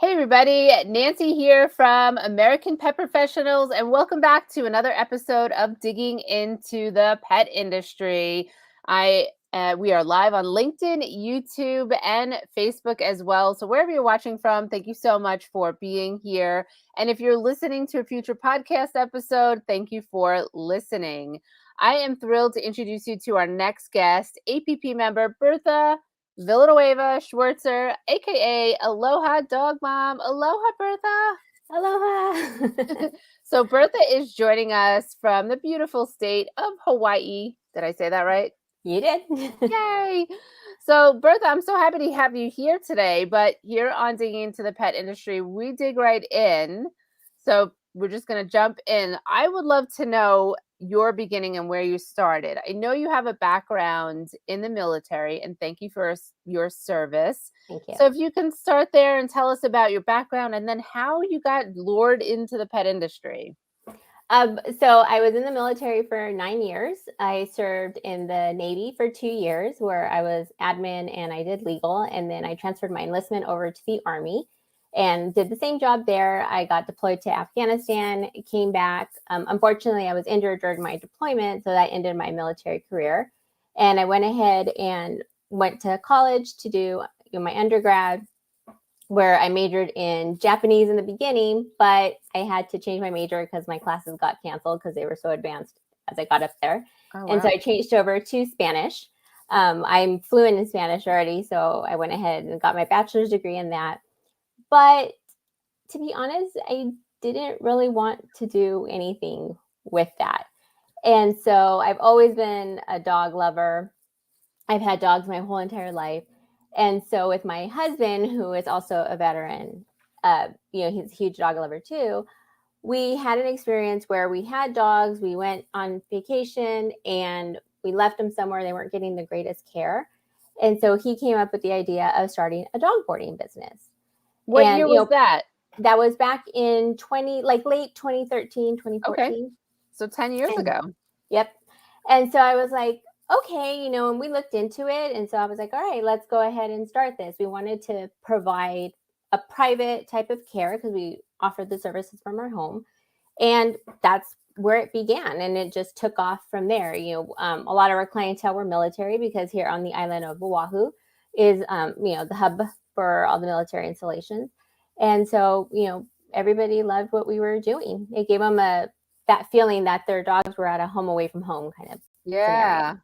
Hey everybody, Nancy here from American Pet Professionals, and welcome back to another episode of Digging into the Pet Industry. We are live on LinkedIn, YouTube, and Facebook as well. So wherever you're watching from, thank you so much for being here. And if you're listening to a future podcast episode, thank you for listening. I am thrilled to introduce you to our next guest, APP member Bertha Villanueva-Shertzer, aka Aloha Dog Mom. Aloha, Bertha. Aloha. So Bertha is joining us from the beautiful state of Hawaii. Did I say that right? You did. Yay! So Bertha, I'm so happy to have you here today. But here on Digging into the Pet Industry, we dig right in. So we're just going to jump in. I would love to know your beginning and where you started. I know you have a background in the military, and thank you for your service. Thank you. So if you can start there and tell us about your background and then how you got lured into the pet industry. So I was in the military for 9 years. I served in the Navy for 2 years where I was admin and I did legal. And then I transferred my enlistment over to the Army and did the same job there. I got deployed to Afghanistan, came back. Unfortunately, I was injured during my deployment, so that ended my military career. And I went ahead and went to college to do my undergrad, where I majored in Japanese in the beginning, but I had to change my major because my classes got canceled because they were so advanced as I got up there. Oh, wow. And so I changed over to Spanish. I'm fluent in Spanish already, so I went ahead and got my bachelor's degree in that. But to be honest, I didn't really want to do anything with that. And so I've always been a dog lover. I've had dogs my whole entire life. And so with my husband, who is also a veteran, he's a huge dog lover too. We had an experience where we had dogs. We went on vacation and we left them somewhere. They weren't getting the greatest care. And so he came up with the idea of starting a dog boarding business. What year was that? That was back in late 2013, 2014. Okay. So 10 years ago. Yep. And so I was like, okay, and we looked into it. And so I was like, all right, let's go ahead and start this. We wanted to provide a private type of care because we offered the services from our home. And that's where it began. And it just took off from there. A lot of our clientele were military because here on the island of Oahu is, the hub for all the military installations. And so, everybody loved what we were doing. It gave them that feeling that their dogs were at a home away from home kind of scenario.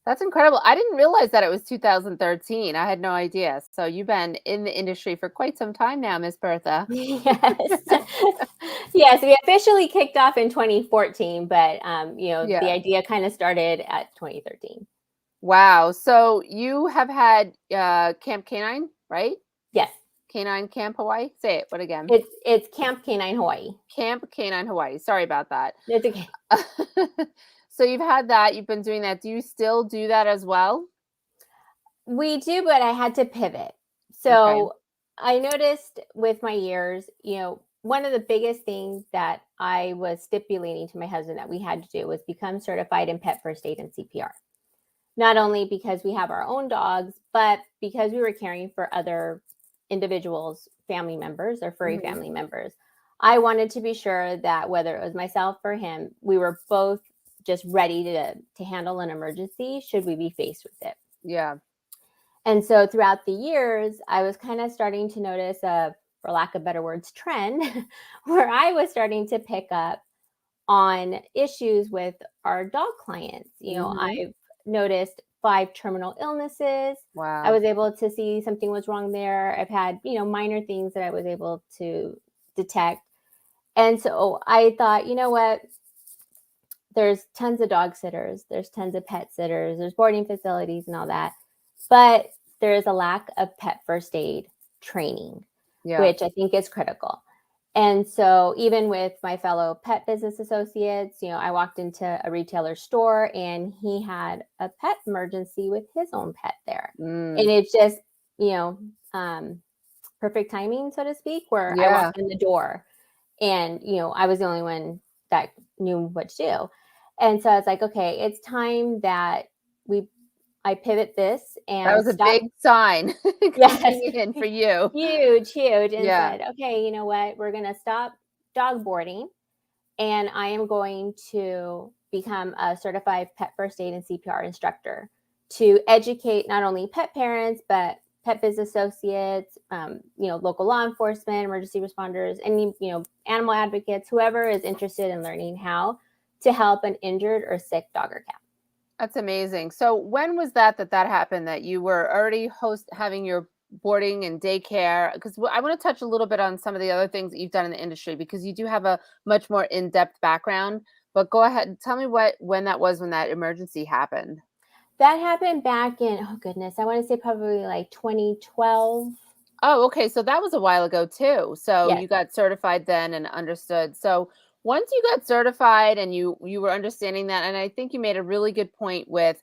That's incredible. I didn't realize that it was 2013. I had no idea. So you've been in the industry for quite some time now, Miss Bertha. Yes. Yes, we officially kicked off in 2014, but the idea kind of started at 2013. Wow. So you have had Kamp K9, right? Yes. K9 Kamp Hawaii? Say it. What again? It's Kamp K9 Hawaii. Kamp K9 Hawaii. Sorry about that. It's okay. So you've had that. You've been doing that. Do you still do that as well? We do, but I had to pivot. So okay. I noticed with my years, one of the biggest things that I was stipulating to my husband that we had to do was become certified in pet first aid and CPR. Not only because we have our own dogs, but because we were caring for other individuals, family members or furry family members. I wanted to be sure that whether it was myself or him, we were both just ready to handle an emergency should we be faced with it. Yeah. And so throughout the years, I was kind of starting to notice for lack of better words, trend where I was starting to pick up on issues with our dog clients. I've noticed 5 terminal illnesses. Wow. I was able to see something was wrong there. I've had, minor things that I was able to detect. And so I thought, you know what? There's tons of dog sitters. There's tons of pet sitters. There's boarding facilities and all that. But there is a lack of pet first aid training, which I think is critical. And so even with my fellow pet business associates, I walked into a retailer store and he had a pet emergency with his own pet there. And it's just, perfect timing, so to speak, where I walked in the door and, I was the only one that knew what to do. And so I was like, okay, it's time that we I pivot this That and was a stop. big sign Yes, coming in for you. huge, huge, and Yeah. said, okay, you know what? We're going to stop dog boarding, and I am going to become a certified pet first aid and CPR instructor to educate not only pet parents, but pet business associates, local law enforcement, emergency responders, any, animal advocates, whoever is interested in learning how to help an injured or sick dog or cat. That's amazing. So when was that happened, that you were already having your boarding and daycare? Because I want to touch a little bit on some of the other things that you've done in the industry, because you do have a much more in-depth background. But go ahead and tell me when that was, when that emergency happened. That happened back in, oh goodness, I want to say probably like 2012. Oh, okay. So that was a while ago too. So Yes. you got certified then and understood. So once you got certified and you were understanding that, and I think you made a really good point with,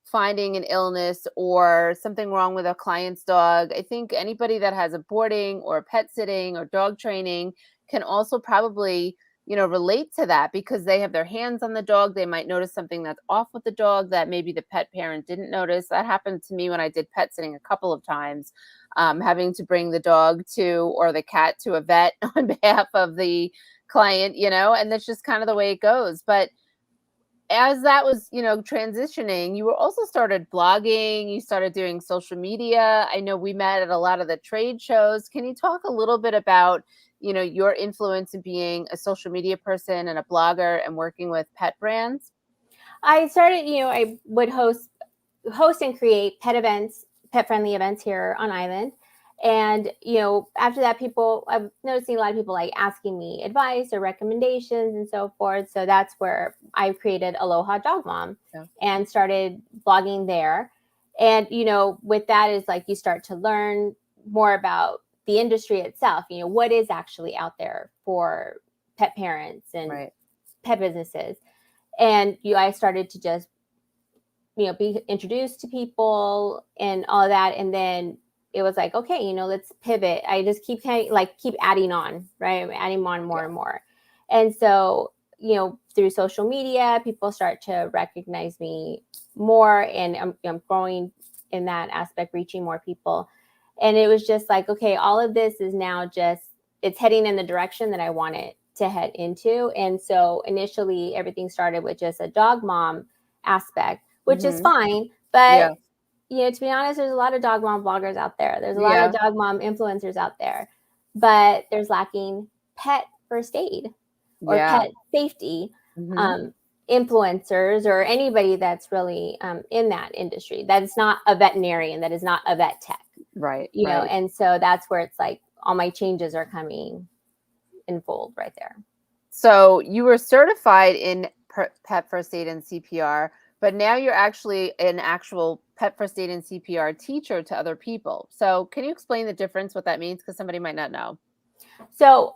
finding an illness or something wrong with a client's dog. I think anybody that has a boarding or pet sitting or dog training can also probably, relate to that, because they have their hands on the dog. They might notice something that's off with the dog that maybe the pet parent didn't notice. That happened to me when I did pet sitting a couple of times, having to bring the dog to, or the cat to, a vet on behalf of the client, and that's just kind of the way it goes. But as that was, transitioning, you were also started blogging, you started doing social media. I know we met at a lot of the trade shows. Can you talk a little bit about, your influence in being a social media person and a blogger and working with pet brands? I started, I would host and create pet events, pet friendly events here on island. And, after that, I'm noticing a lot of people like asking me advice or recommendations and so forth. So that's where I created Aloha Dog Mom Yeah. and started blogging there. And, with that is like you start to learn more about the industry itself, what is actually out there for pet parents and Right. pet businesses. And I started to just be introduced to people and all of that. And then it was like, okay, let's pivot. I just keep keep adding on, right? Adding on more and more. And so, through social media, people start to recognize me more, and I'm growing in that aspect, reaching more people. And it was just like, okay, all of this is now it's heading in the direction that I want it to head into. And so initially everything started with just a dog mom aspect, which is fine. But, to be honest, there's a lot of dog mom bloggers out there. There's a lot of dog mom influencers out there, but there's lacking pet first aid or pet safety influencers, or anybody that's really in that industry that is not a veterinarian, that is not a vet tech. Right. And so that's where it's like all my changes are coming in fold right there. So you were certified in pet first aid and CPR, but now you're actually an actual pet first aid and CPR teacher to other people. So can you explain the difference, what that means? Because somebody might not know. So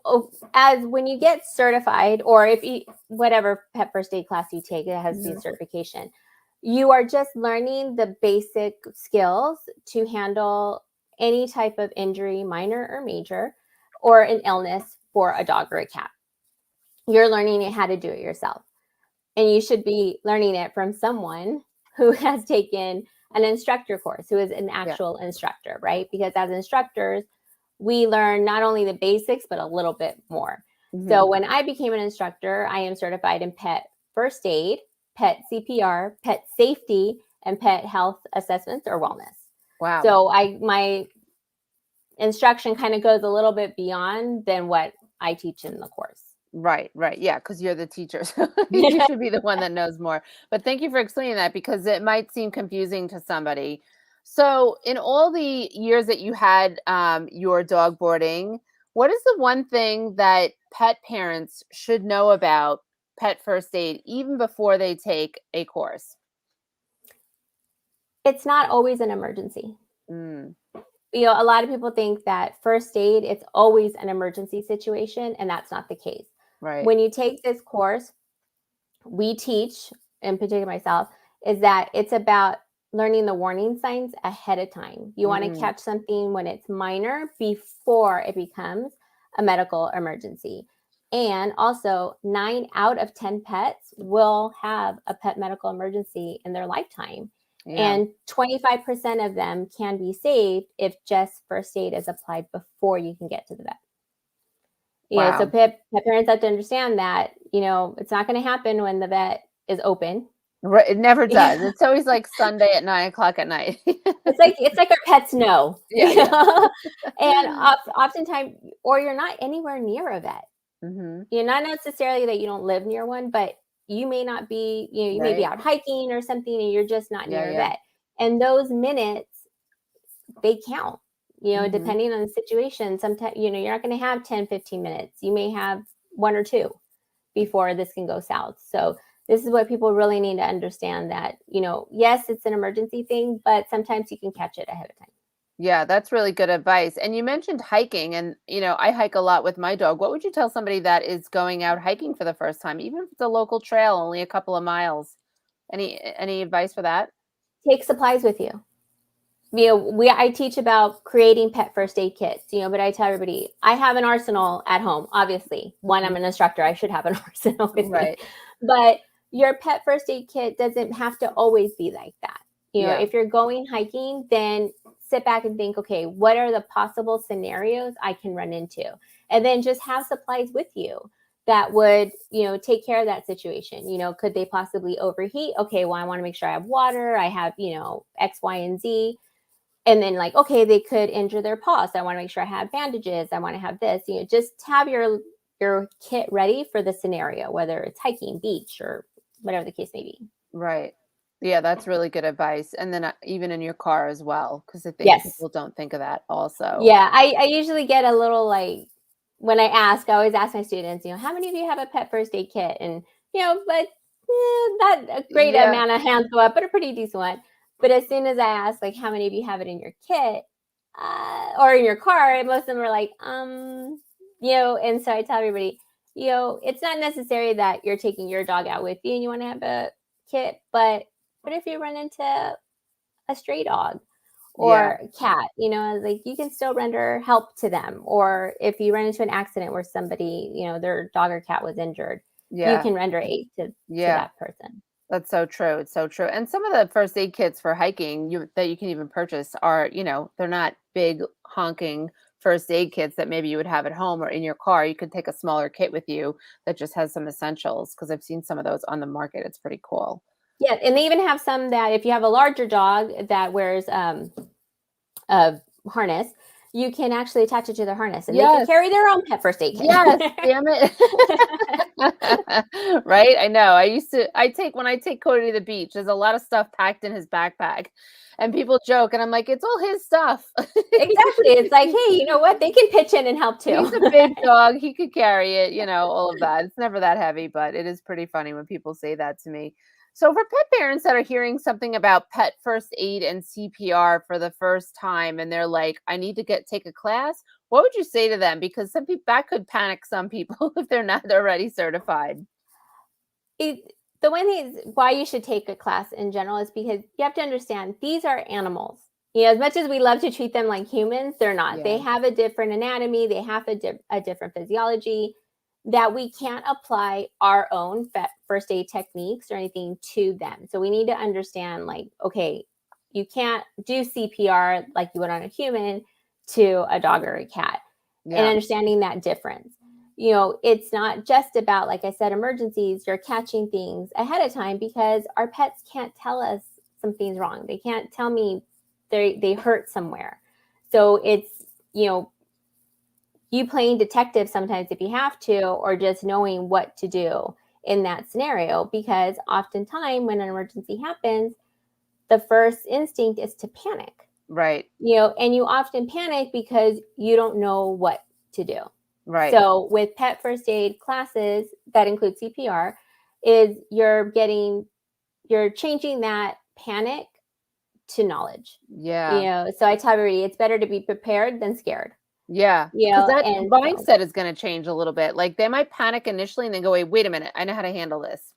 as when you get certified, or if you, whatever pet first aid class you take, it has the certification, you are just learning the basic skills to handle any type of injury, minor or major, or an illness for a dog or a cat. You're learning how to do it yourself. And you should be learning it from someone who has taken an instructor course, who is an actual instructor, right? Because as instructors, we learn not only the basics, but a little bit more. So when I became an instructor, I am certified in pet first aid, pet CPR, pet safety, and pet health assessments or wellness. Wow. So my instruction kind of goes a little bit beyond than what I teach in the course. Right. Yeah, because you're the teacher. So you should be the one that knows more. But thank you for explaining that, because it might seem confusing to somebody. So in all the years that you had your dog boarding, what is the one thing that pet parents should know about pet first aid even before they take a course? It's not always an emergency. Mm, A lot of people think that first aid, it's always an emergency situation, and that's not the case. right. When you take this course, we teach, in particular myself, is that it's about learning the warning signs ahead of time. You want to catch something when it's minor before it becomes a medical emergency. And also, 9 out of 10 pets will have a pet medical emergency in their lifetime. Yeah. And 25% of them can be saved if just first aid is applied before you can get to the vet. Wow. So pet parents have to understand that, it's not going to happen when the vet is open. Right, it never does. It's always like Sunday at 9 o'clock at night. It's like our pets know. Yeah, yeah. And oftentimes, or you're not anywhere near a vet. Mhm. Not necessarily that you don't live near one, but you may not be, you may be Right. out hiking or something and you're just not Yeah, near a yeah. vet. And those minutes, they count, Mhm. depending on the situation. Sometimes, you're not going to have 10, 15 minutes. You may have one or two before this can go south. So this is what people really need to understand, that, yes, it's an emergency thing, but sometimes you can catch it ahead of time. Yeah, that's really good advice. And you mentioned hiking, and I hike a lot with my dog. What would you tell somebody that is going out hiking for the first time, even if it's a local trail, only a couple of miles? Any advice for that? Take supplies with you. I teach about creating pet first aid kits, but I tell everybody I have an arsenal at home. Obviously, one, I'm Mhm. an instructor, I should have an arsenal with me. Right. But your pet first aid kit doesn't have to always be like that. Yeah. If you're going hiking, then sit back and think, okay, what are the possible scenarios I can run into? And then just have supplies with you that would, take care of that situation. Could they possibly overheat? Okay, well, I want to make sure I have water, I have, X, Y, and Z. And then, like, okay, they could injure their paw, so I want to make sure I have bandages, I want to have this. Just have your kit ready for the scenario, whether it's hiking, beach, or whatever the case may be. Right. Yeah, that's really good advice. And then even in your car as well, because I think Yes. people don't think of that also. Yeah, I usually get a little, like, when I always ask my students, how many of you have a pet first aid kit? And, but not a great Yeah. amount of hands go up, but a pretty decent one. But as soon as I ask, like, how many of you have it in your kit, or in your car, most of them are like, and so I tell everybody, it's not necessary that you're taking your dog out with you and you want to have a kit, but what if you run into a stray dog Yeah. or cat, like, you can still render help to them. Or if you run into an accident where somebody, their dog or cat was injured, you Yeah. can render aid to Yeah. that person. That's so true. It's so true. And some of the first aid kits for hiking that you can even purchase are, they're not big honking first aid kits that maybe you would have at home or in your car. You could take a smaller kit with you that just has some essentials, because I've seen some of those on the market. It's pretty cool. Yeah, and they even have some that if you have a larger dog that wears a harness, you can actually attach it to their harness and they can Yes. carry their own pet first aid kit. Yes, damn it. Right? I know. When I take Cody to the beach, there's a lot of stuff packed in his backpack. And people joke, and I'm like, it's all his stuff. Exactly. It's like, hey, you know what? They can pitch in and help too. He's a big dog. He could carry it, all of that. It's never that heavy, but it is pretty funny when people say that to me. So, for pet parents that are hearing something about pet first aid and CPR for the first time, and they're like, I need to take a class, what would you say to them? Because some people, that could panic some people if they're not already certified. The one thing is why you should take a class in general is because you have to understand these are animals. As much as we love to treat them like humans, they're not. They Yeah. have a different anatomy, they have a different physiology, that we can't apply our own first aid techniques or anything to them. So we need to understand, like, okay, you can't do CPR like you would on a human to a dog or a cat, and Yeah. understanding that difference. It's not just about, like I said, emergencies. You're catching things ahead of time because our pets can't tell us something's wrong. They can't tell me they hurt somewhere. So it's, you playing detective sometimes if you have to, or just knowing what to do in that scenario. Because oftentimes when an emergency happens, the first instinct is to panic, Right. and you often panic because you don't know what to do. Right. So with pet first aid classes that include CPR, is you're changing that panic to knowledge. Yeah. So I tell everybody it's better to be prepared than scared. Yeah. Because that And so mindset is going to change a little bit. Like, they might panic initially and then go, wait a minute, I know how to handle this.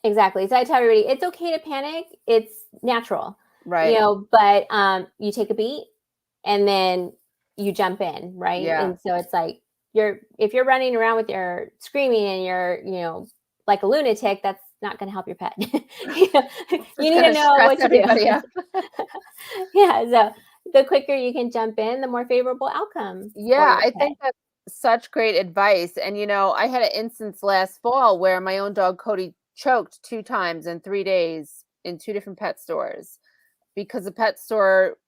exactly. So I tell everybody it's okay to panic. It's natural. Right. But you take a beat and then you jump in, right? Yeah. And so it's like if you're running around with your screaming and you're, like a lunatic, that's not going to help your pet. You need to know stress what to everybody do. out. Yeah. So the quicker you can jump in, the more favorable outcome for Yeah, your I pet. think that's such great advice. And I had an instance last fall where my own dog Cody choked 2 times in 3 days in 2 different pet stores because the pet store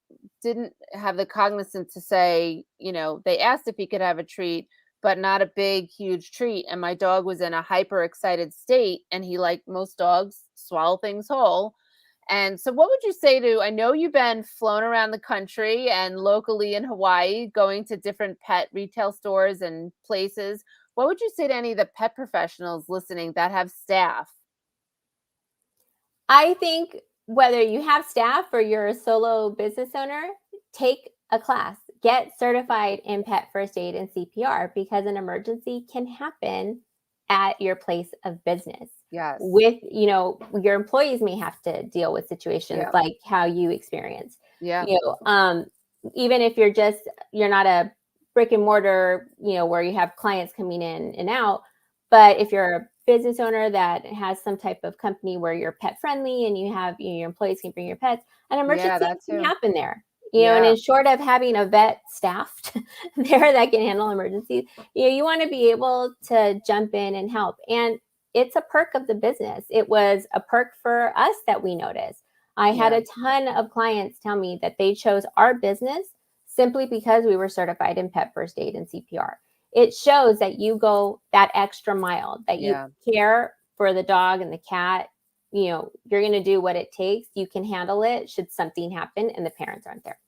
didn't have the cognizance to say, they asked if he could have a treat, but not a big, huge treat. And my dog was in a hyper excited state, and he, like most dogs, swallow things whole. And so, what would you say to? I know you've been flown around the country and locally in Hawaii, going to different pet retail stores and places. What would you say to any of the pet professionals listening that have staff? I think whether you have staff or you're a solo business owner, take a class, get certified in pet first aid and CPR, because an emergency can happen at your place of business. Yes. With, your employees may have to deal with situations Yep. like how you experience. Yeah. Even if you're not a brick and mortar, where you have clients coming in and out, but if you're a business owner that has some type of company where you're pet friendly and you have your employees can bring your pets, an Yeah, emergency that can too. happen there. And Yeah. in short of having a vet staffed there that can handle emergencies, you want to be able to jump in and help. And it's a perk of the business. It was a perk for us that we noticed. I had Yeah. a ton of clients tell me that they chose our business simply because we were certified in pet first aid and CPR. It shows that you go that extra mile, that you Yeah. care for the dog and the cat. You're going to do what it takes. You can handle it should something happen and the parents aren't there.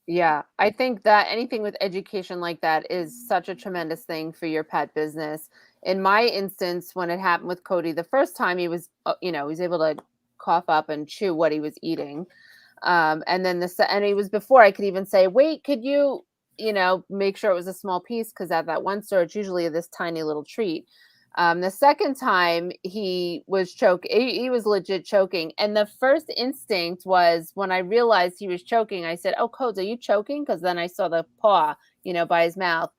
Yeah, I think that anything with education like that is such a tremendous thing for your pet business. In my instance, when it happened with Cody, the first time he was, he was able to cough up and chew what he was eating. And then and it was before I could even say, wait, could you, make sure it was a small piece? Because at that one store, it's usually this tiny little treat. The second time he was he was legit choking. And the first instinct was when I realized he was choking, I said, "Oh, Codes, are you choking?" Because then I saw the paw, by his mouth.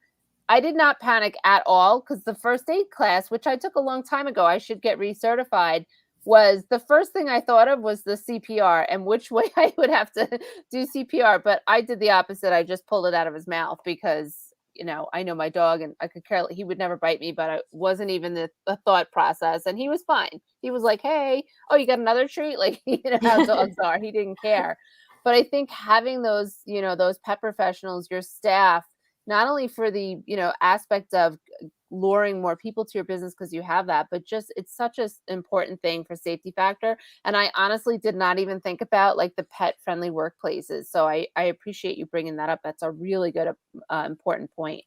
I did not panic at all because the first aid class, which I took a long time ago, I should get recertified, was the first thing I thought of was the CPR and which way I would have to do CPR. But I did the opposite. I just pulled it out of his mouth because, I know my dog and I could care. He would never bite me, but it wasn't even the thought process. And he was fine. He was like, hey, oh, you got another treat? Like, how dogs are. He didn't care. But I think having those, those pet professionals, your staff, not only for the aspect of luring more people to your business because you have that, but just it's such an important thing for safety factor. And I honestly did not even think about like the pet friendly workplaces, so I appreciate you bringing that up. That's a really good important point.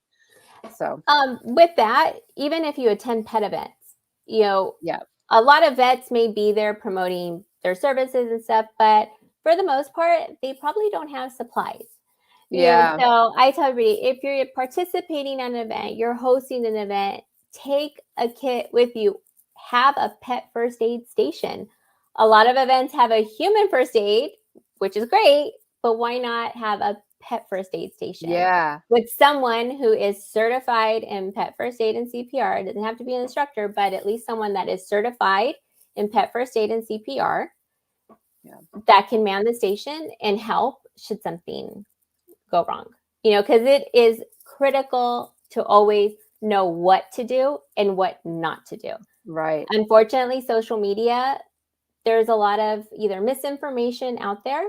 So With that, even if you attend pet events, yeah. a lot of vets may be there promoting their services and stuff, but for the most part, they probably don't have supplies. Yeah. So I tell everybody, if you're participating in an event, you're hosting an event, take a kit with you. Have a pet first aid station. A lot of events have a human first aid, which is great, but why not have a pet first aid station Yeah. with someone who is certified in pet first aid and CPR? It doesn't have to be an instructor, but at least someone that is certified in pet first aid and CPR that can man the station and help should something go wrong. Because it is critical to always know what to do and what not to do. Right. Unfortunately, social media, there's a lot of either misinformation out there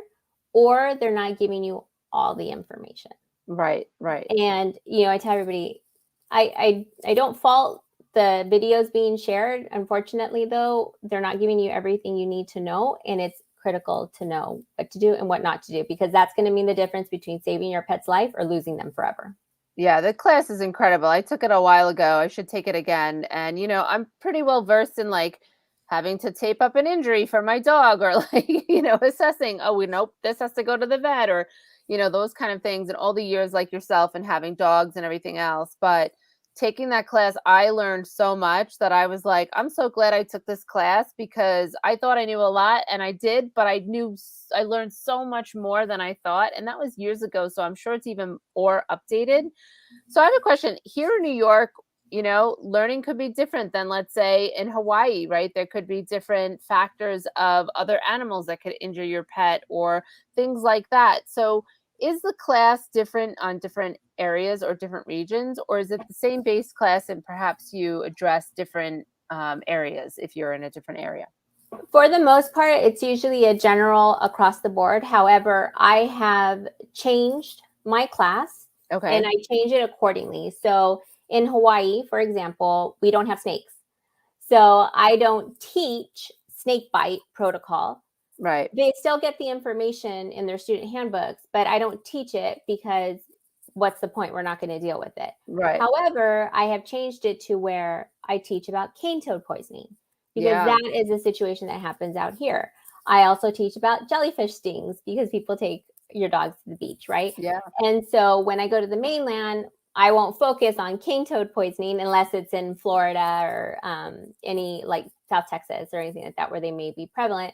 or they're not giving you all the information. Right. And I tell everybody, I don't fault the videos being shared. Unfortunately, though, they're not giving you everything you need to know, and it's critical to know what to do and what not to do, because that's going to mean the difference between saving your pet's life or losing them forever. Yeah, the class is incredible. I took it a while ago. I should take it again. And I'm pretty well versed in like having to tape up an injury for my dog or like, assessing, oh, nope, this has to go to the vet or, those kind of things and all the years like yourself and having dogs and everything else. But taking that class, I learned so much that I was like, I'm so glad I took this class because I thought I knew a lot and I did, but I learned so much more than I thought. And that was years ago. So I'm sure it's even more updated. So I have a question. Here in New York, learning could be different than, let's say, in Hawaii, right? There could be different factors of other animals that could injure your pet or things like that. So, is the class different on different areas or different regions, or is it the same base class and perhaps you address different areas if you're in a different area? For the most part, it's usually a general across the board. However, I have changed my class and Okay. I change it accordingly. So in Hawaii, for example, we don't have snakes. So I don't teach snake bite protocol. Right. They still get the information in their student handbooks, but I don't teach it because what's the point? We're not going to deal with it. Right. However, I have changed it to where I teach about cane toad poisoning because Yeah. that is a situation that happens out here. I also teach about jellyfish stings because people take your dogs to the beach, right? Yeah. And so when I go to the mainland, I won't focus on cane toad poisoning unless it's in Florida or any like South Texas or anything like that where they may be prevalent.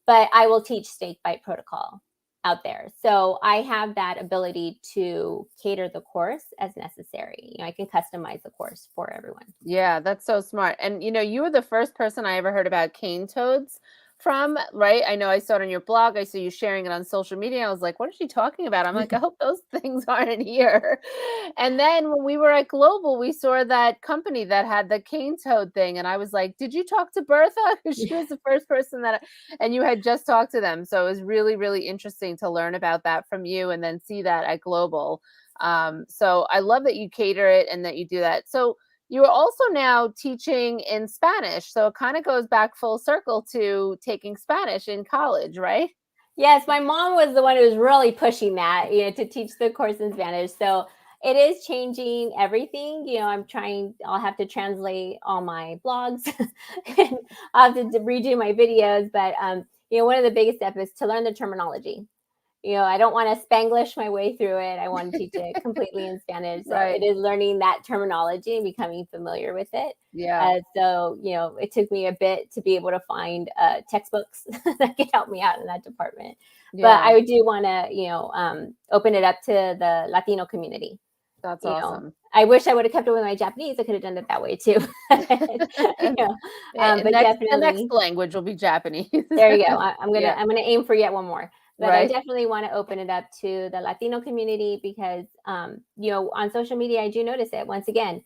But I will teach snake bite protocol out there. So I have that ability to cater the course as necessary. I can customize the course for everyone. Yeah, that's so smart. And you were the first person I ever heard about cane toads from, right? I know I saw it on your blog. I saw you sharing it on social media. I was like, what is she talking about? I'm like, I hope those things aren't in here. And then when we were at Global, we saw that company that had the cane toad thing. And I was like, did you talk to Bertha? Because she was the first person and you had just talked to them. So it was really, really interesting to learn about that from you and then see that at Global. So I love that you cater it and that you do that. So you are also now teaching in Spanish. So it kind of goes back full circle to taking Spanish in college, right? Yes, my mom was the one who was really pushing that, to teach the course in Spanish. So it is changing everything. I'll have to translate all my blogs and I'll have to redo my videos. But, one of the biggest steps is to learn the terminology. I don't want to Spanglish my way through it. I want to teach it completely in Spanish. So Right. it is learning that terminology and becoming familiar with it. Yeah. So it took me a bit to be able to find textbooks that could help me out in that department. But Yeah. I do want to, open it up to the Latino community. That's awesome. I wish I would have kept it with my Japanese. I could have done it that way too. you And know, but the next definitely, language will be Japanese. there you go. I'm gonna Yeah. I'm gonna aim for yet one more. But I Right. definitely want to open it up to the Latino community because on social media I do notice it. Once again,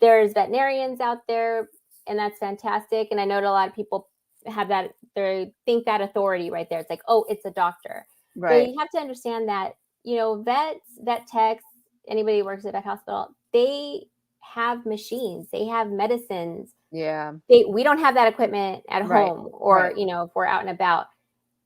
there's veterinarians out there, and that's fantastic. And I know that a lot of people have that they think that authority right there. It's like, oh, it's a doctor. But Right. you have to understand that, vets, vet techs, anybody who works at a vet hospital, they have machines, they have medicines. Yeah. We don't have that equipment at Right. home Right. or, if we're out and about.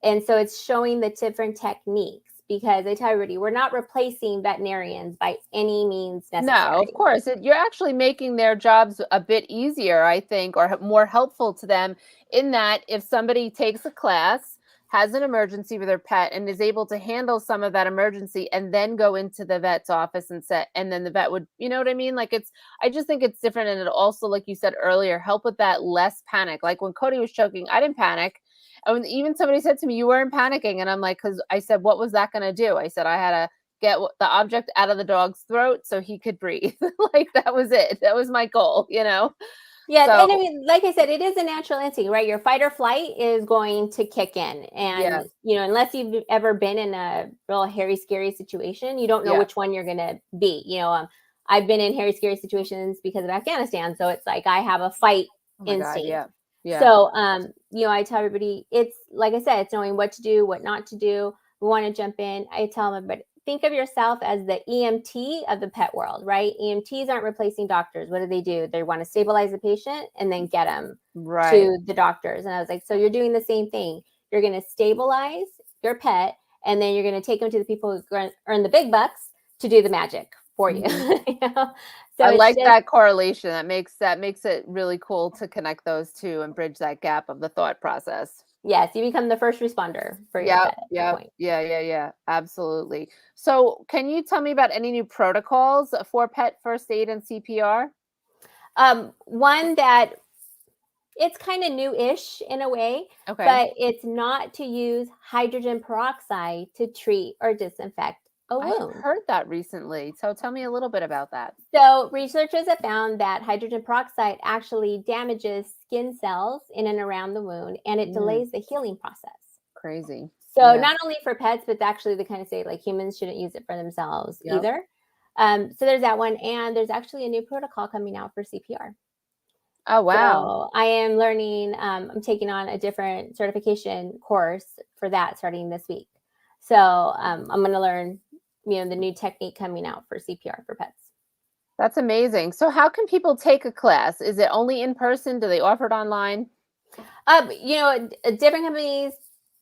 And so it's showing the different techniques because I tell everybody, we're not replacing veterinarians by any means No, necessary. of course. You're actually making their jobs a bit easier, I think, or more helpful to them in that if somebody takes a class, has an emergency with their pet, and is able to handle some of that emergency and then go into the vet's office and then the vet would, you know what I mean? Like I just think it's different. And it also, like you said earlier, help with that less panic. Like when Cody was choking, I didn't panic. And when even somebody said to me, you weren't panicking. And I'm like, because I said, what was that going to do? I said, I had to get the object out of the dog's throat so he could breathe. Like that was it. That was my goal. Yes, So and I mean, like I said, it is a natural instinct, right? Your fight or flight is going to kick in. And, yes, unless you've ever been in a real hairy, scary situation, you don't know yeah. which one you're going to be. I've been in hairy, scary situations because of Afghanistan. So it's like I have a fight Oh my God, instinct. yeah. Yeah. So, I tell everybody, it's like I said, it's knowing what to do, what not to do. We want to jump in. I tell them, but think of yourself as the EMT of the pet world, right? EMTs aren't replacing doctors. What do? They want to stabilize the patient and then get them Right. to the doctors. And I was like, so you're doing the same thing. You're going to stabilize your pet, and then you're going to take them to the people who earn the big bucks to do the magic for you. Mhm. So I it's like just that correlation. That makes it really cool to connect those two and bridge that gap of the thought process. yes, you become the first responder for your Yep, pet at that yep. point. Yeah, yeah, yeah. Absolutely. So, can you tell me about any new protocols for pet first aid and CPR? One that it's kind of new-ish in a way, Okay. but it's not to use hydrogen peroxide to treat or disinfect a I have wound. heard that recently. So tell me a little bit about that. So, researchers have found that hydrogen peroxide actually damages skin cells in and around the wound and it Mm, delays the healing process. crazy. So, Yeah. not only for pets, but actually, they kind of say like humans shouldn't use it for themselves Yep. either. So, there's that one. And there's actually a new protocol coming out for CPR. Oh, wow. So, I am learning, I'm taking on a different certification course for that starting this week. So, I'm going to learn, the new technique coming out for CPR for pets. That's amazing. So how can people take a class? Is it only in person? Do they offer it online? Different companies,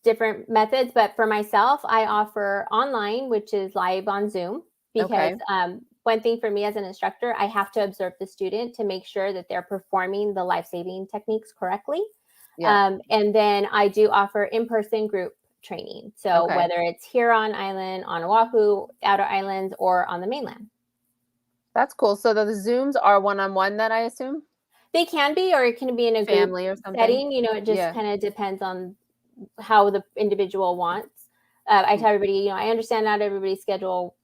different methods, but for myself, I offer online, which is live on Zoom, because Okay. one thing for me as an instructor, I have to observe the student to make sure that they're performing the life saving techniques correctly. Yeah. And then I do offer in person group training. So Okay. whether it's here on island, on Oahu, outer islands, or on the mainland. That's cool. So the Zooms are one-on-one then, I assume? They can be, or it can be in a group Family or something? setting. It just Yeah. kind of depends on how the individual wants. I Mm, tell everybody, I understand not everybody's schedule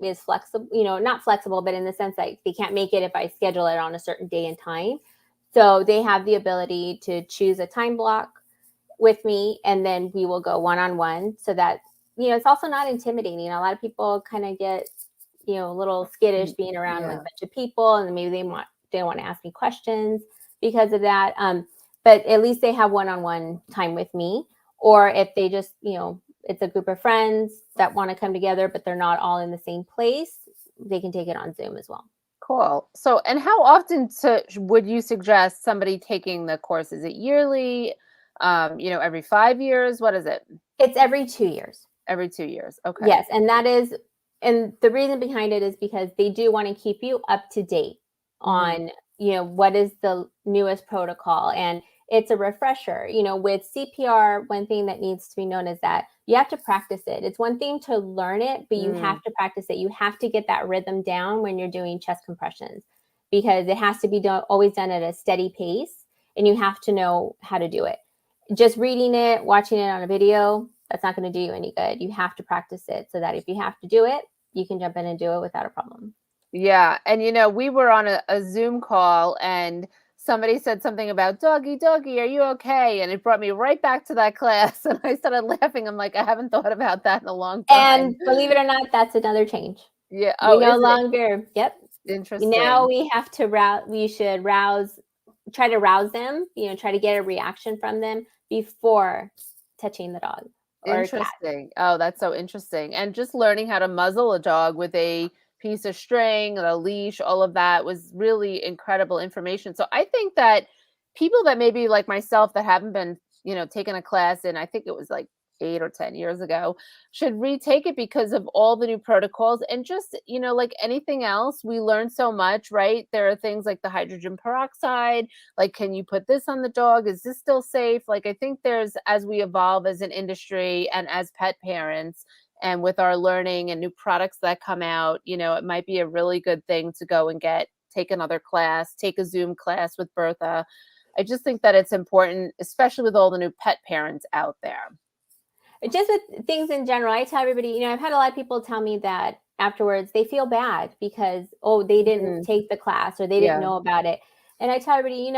is flexible, not flexible, but in the sense that they can't make it if I schedule it on a certain day and time. So they have the ability to choose a time block with me, and then we will go one on one so that, it's also not intimidating. A lot of people kind of get, a little skittish mm, being around like a yeah. bunch of people, and maybe they don't want to ask me questions because of that. But at least they have one on one time with me. Or if they just, it's a group of friends that want to come together, but they're not all in the same place, they can take it on Zoom as well. Cool. So, and how often would you suggest somebody taking the course? Is it yearly? Every 5 years? What is it? It's every 2 years. Every 2 years. Okay. Yes, and the reason behind it is because they do want to keep you up to date Hmm. on, what is the newest protocol, and it's a refresher. With CPR, one thing that needs to be known is that you have to practice it. It's one thing to learn it, but you Mm, have to practice it. You have to get that rhythm down when you're doing chest compressions because it has to be always done at a steady pace, and you have to know how to do it. Just reading it, watching it on a video, that's not going to do you any good. You have to practice it so that if you have to do it, you can jump in and do it without a problem. yeah. And we were on a Zoom call and somebody said something about doggy, doggy, are you okay? And it brought me right back to that class. And I started laughing. I'm like, I haven't thought about that in a long time. And believe it or not, that's another change. Yeah. We Oh, no is it longer, yep. Now interesting? we have to we should try to rouse them, try to get a reaction from them before touching the dog or cat. Interesting. Oh, that's so interesting. And just learning how to muzzle a dog with a piece of string, a leash, all of that was really incredible information. So I think that people that maybe like myself that haven't been, taking a class in, I think it was like 8 or 10 years ago, should retake it because of all the new protocols and just, like anything else, we learn so much, right? There are things like the hydrogen peroxide, like, can you put this on the dog? Is this still safe? Like, I think as we evolve as an industry and as pet parents, and with our learning and new products that come out, it might be a really good thing to go and take another class, take a Zoom class with Bertha. I just think that it's important, especially with all the new pet parents out there. Just with things in general, I tell everybody, I've had a lot of people tell me that afterwards they feel bad because, oh, they didn't Mhm. take the class or they didn't Yeah, know about it. And I tell everybody,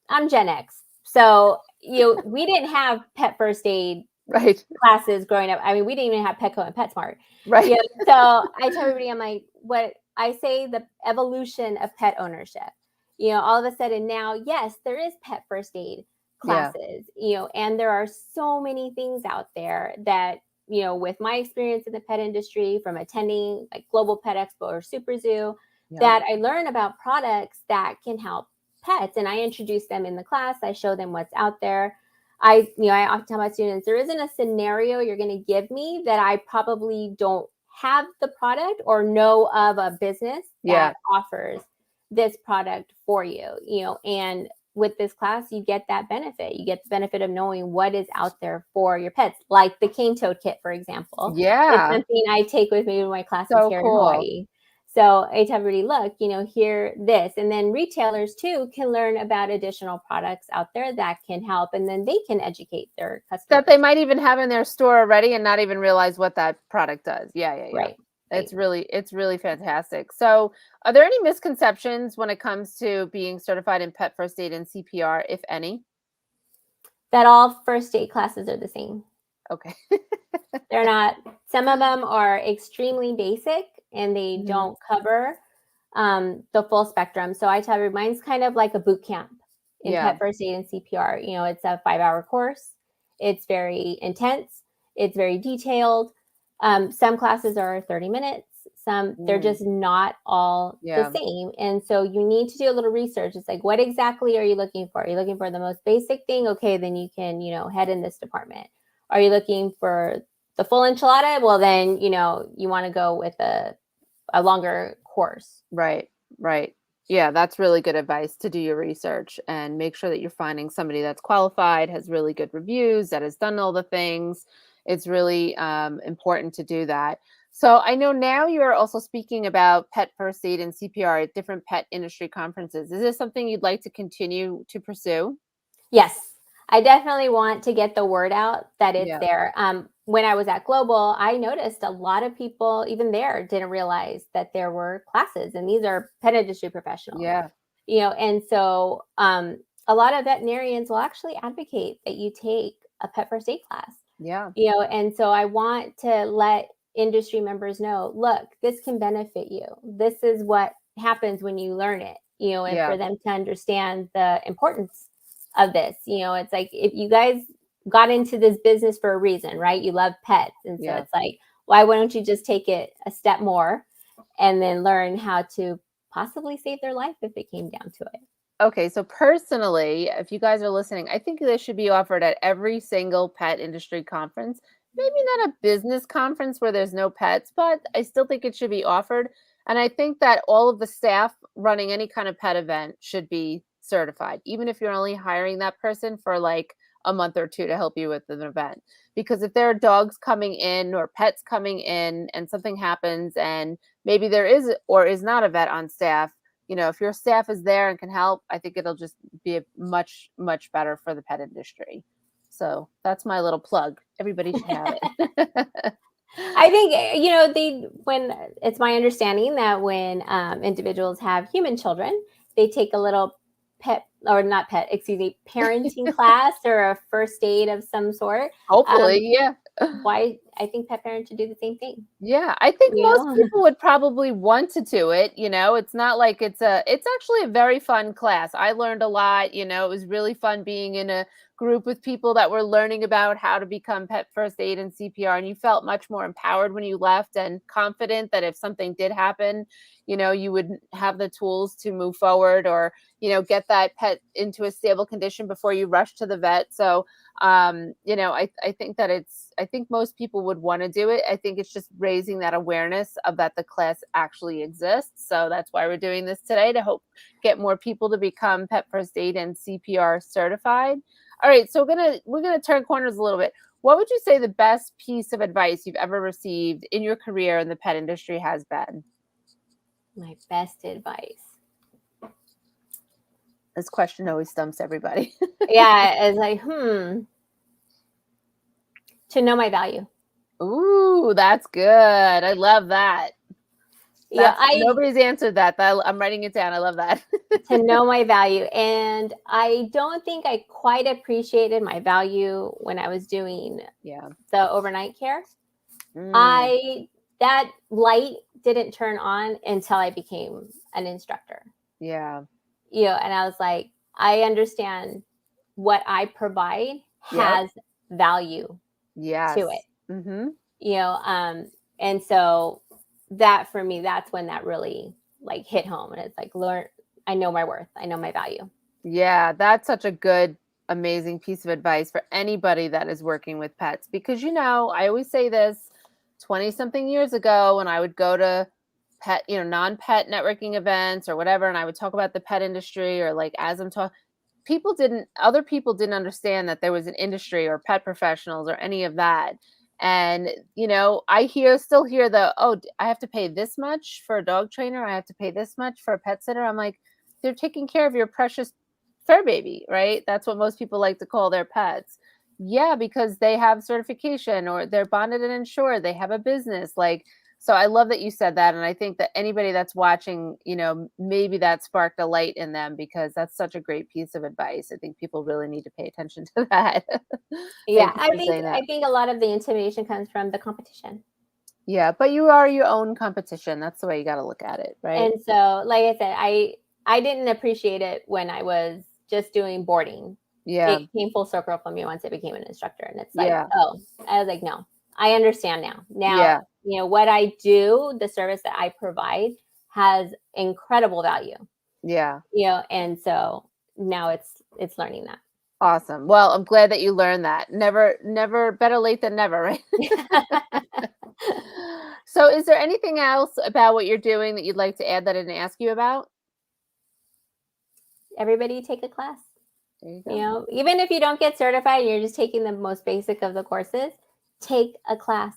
I'm Gen X. So, we didn't have pet first aid right, classes growing up. I mean, we didn't even have Petco and PetSmart. right. So I tell everybody, I'm like, what I say, the evolution of pet ownership. All of a sudden now, yes, there is pet first aid Yeah, classes, and there are so many things out there that, with my experience in the pet industry from attending like Global Pet Expo or Super Zoo, yeah. that I learn about products that can help pets. And I introduce them in the class. I show them what's out there. I often tell my students, there isn't a scenario you're going to give me that I probably don't have the product or know of a business Yeah. that offers this product for you, and with this class, you get that benefit. You get the benefit of knowing what is out there for your pets, like the cane toad kit, for example. It's Yeah. something I take with me to my classes So here in cool. Hawaii. So I tell everybody, look, hear this. And then retailers too can learn about additional products out there that can help. And then they can educate their customers. That they might even have in their store already and not even realize what that product does. Yeah. Right. It's really fantastic. So are there any misconceptions when it comes to being certified in pet first aid and CPR, if any? That all first aid classes are the same. Okay. They're not. Some of them are extremely basic and they don't cover the full spectrum. So I tell everybody, mine's kind of like a boot camp in pet first aid and CPR. It's a 5-hour course. It's very intense. It's very detailed. Some classes are 30 minutes. Some they're just not all the same. And so you need to do a little research. It's like, what exactly are you looking for? Are you looking for the most basic thing? Okay, then you can, head in this department. Are you looking for the full enchilada? Well, then, you want to go with a longer course. Right. Yeah, that's really good advice to do your research and make sure that you're finding somebody that's qualified, has really good reviews, that has done all the things. It's really important to do that. So I know now you're also speaking about pet first aid and CPR at different pet industry conferences. Is this something you'd like to continue to pursue? Yes, I definitely want to get the word out that it's there. When I was at Global, I noticed a lot of people, even there, didn't realize that there were classes, and these are pet industry professionals. Yeah. And so a lot of veterinarians will actually advocate that you take a pet first aid class. Yeah. And so I want to let industry members know, look, this can benefit you. This is what happens when you learn it, and for them to understand the importance of this. It's like, if you guys got into this business for a reason, right? You love pets. And so it's like, why wouldn't you just take it a step more and then learn how to possibly save their life if it came down to it? Okay, so personally, if you guys are listening, I think this should be offered at every single pet industry conference. Maybe not a business conference where there's no pets, but I still think it should be offered. And I think that all of the staff running any kind of pet event should be certified, even if you're only hiring that person for like a month or two to help you with an event. Because if there are dogs coming in or pets coming in and something happens and maybe there is or is not a vet on staff, if your staff is there and can help, I think it'll just be much, much better for the pet industry. So that's my little plug. Everybody should have it. I think, when it's my understanding that when individuals have human children, they take a little parenting class or a first aid of some sort. Hopefully, yeah. Why I think pet parents should do the same thing. Yeah, I think most people would probably want to do it. It's not like it's actually a very fun class. I learned a lot. It was really fun being in a group with people that were learning about how to become pet first aid and CPR. And you felt much more empowered when you left and confident that if something did happen, you would have the tools to move forward or, get that pet into a stable condition before you rush to the vet. So, I think that I think most people would want to do it. I think it's just raising that awareness of that the class actually exists. So that's why we're doing this today, to get more people to become pet first aid and CPR certified. All right, so we're gonna turn corners a little bit. What would you say the best piece of advice you've ever received in your career in the pet industry has been? My best advice. This question always stumps everybody. Yeah, it's like, to know my value. Ooh, that's good. I love that. Nobody's answered that. I'm writing it down. I love that. To know my value. And I don't think I quite appreciated my value when I was doing the overnight care. That light didn't turn on until I became an instructor. Yeah. And I was like, I understand what I provide has value to it. Mm-hmm. And so that for me, that's when that really like hit home. And it's like, I know my worth. I know my value. Yeah, that's such a good, amazing piece of advice for anybody that is working with pets. Because, I always say this 20 something years ago when I would go to pet, non-pet networking events or whatever, and I would talk about the pet industry or like as I'm talking, other people didn't understand that there was an industry or pet professionals or any of that. And, I still hear I have to pay this much for a dog trainer. I have to pay this much for a pet sitter. I'm like, they're taking care of your precious fur baby, right? That's what most people like to call their pets. Yeah, because they have certification or they're bonded and insured. They have a business. So I love that you said that. And I think that anybody that's watching, maybe that sparked a light in them, because that's such a great piece of advice. I think people really need to pay attention to that. Yeah, Thank you for saying that. I think a lot of the intimidation comes from the competition. Yeah, but you are your own competition. That's the way you got to look at it, right? And so, like I said, I didn't appreciate it when I was just doing boarding. Yeah. It came full circle for me once I became an instructor, and it's like, Yeah. oh, I was like, no, I understand now. Yeah. Now, what I do, the service that I provide, has incredible value. Yeah. And so now it's learning that. Awesome. Well, I'm glad that you learned that. Never better late than never, right? So is there anything else about what you're doing that you'd like to add that I didn't ask you about? Everybody take a class. There you go. Even if you don't get certified, you're just taking the most basic of the courses, take a class.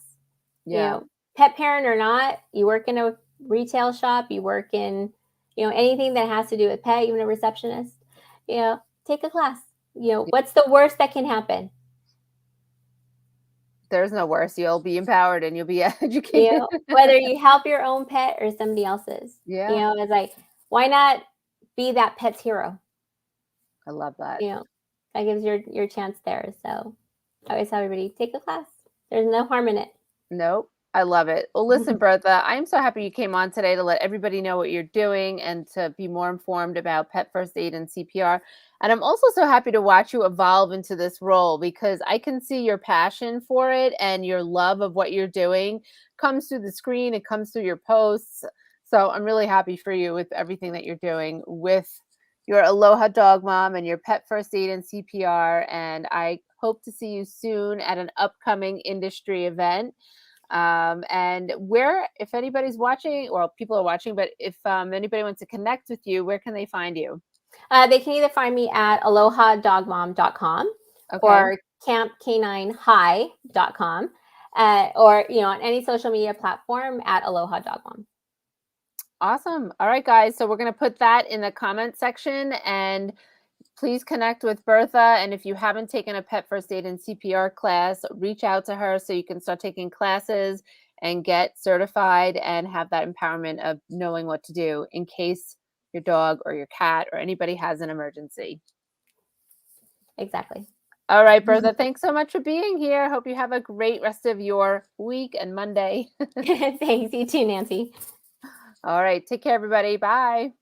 Yeah. Pet parent or not, you work in a retail shop, you work in, anything that has to do with pet, even a receptionist, take a class. What's the worst that can happen? There's no worse. You'll be empowered and you'll be educated. Whether you help your own pet or somebody else's. Yeah. It's like, why not be that pet's hero? I love that. That gives your chance there. So I always tell everybody, take a class. There's no harm in it. Nope. I love it. Well, listen, Bertha, I'm so happy you came on today to let everybody know what you're doing and to be more informed about pet first aid and CPR. And I'm also so happy to watch you evolve into this role, because I can see your passion for it and your love of what you're doing comes through the screen. It comes through your posts. So I'm really happy for you with everything that you're doing with your Aloha Dog Mom and your pet first aid and CPR. And I hope to see you soon at an upcoming industry event. And if anybody's watching, or people are watching, but if anybody wants to connect with you, where can they find you? They can either find me at alohadogmom.com or Kamp K9 Hawaii.com, or on any social media platform at Aloha Dog Mom. Awesome. All right, guys. So we're going to put that in the comment section, and please connect with Bertha. And if you haven't taken a pet first aid and CPR class, reach out to her so you can start taking classes and get certified and have that empowerment of knowing what to do in case your dog or your cat or anybody has an emergency. Exactly. All right, Bertha, thanks so much for being here. Hope you have a great rest of your week and Monday. Thanks. You too, Nancy. All right. Take care, everybody. Bye.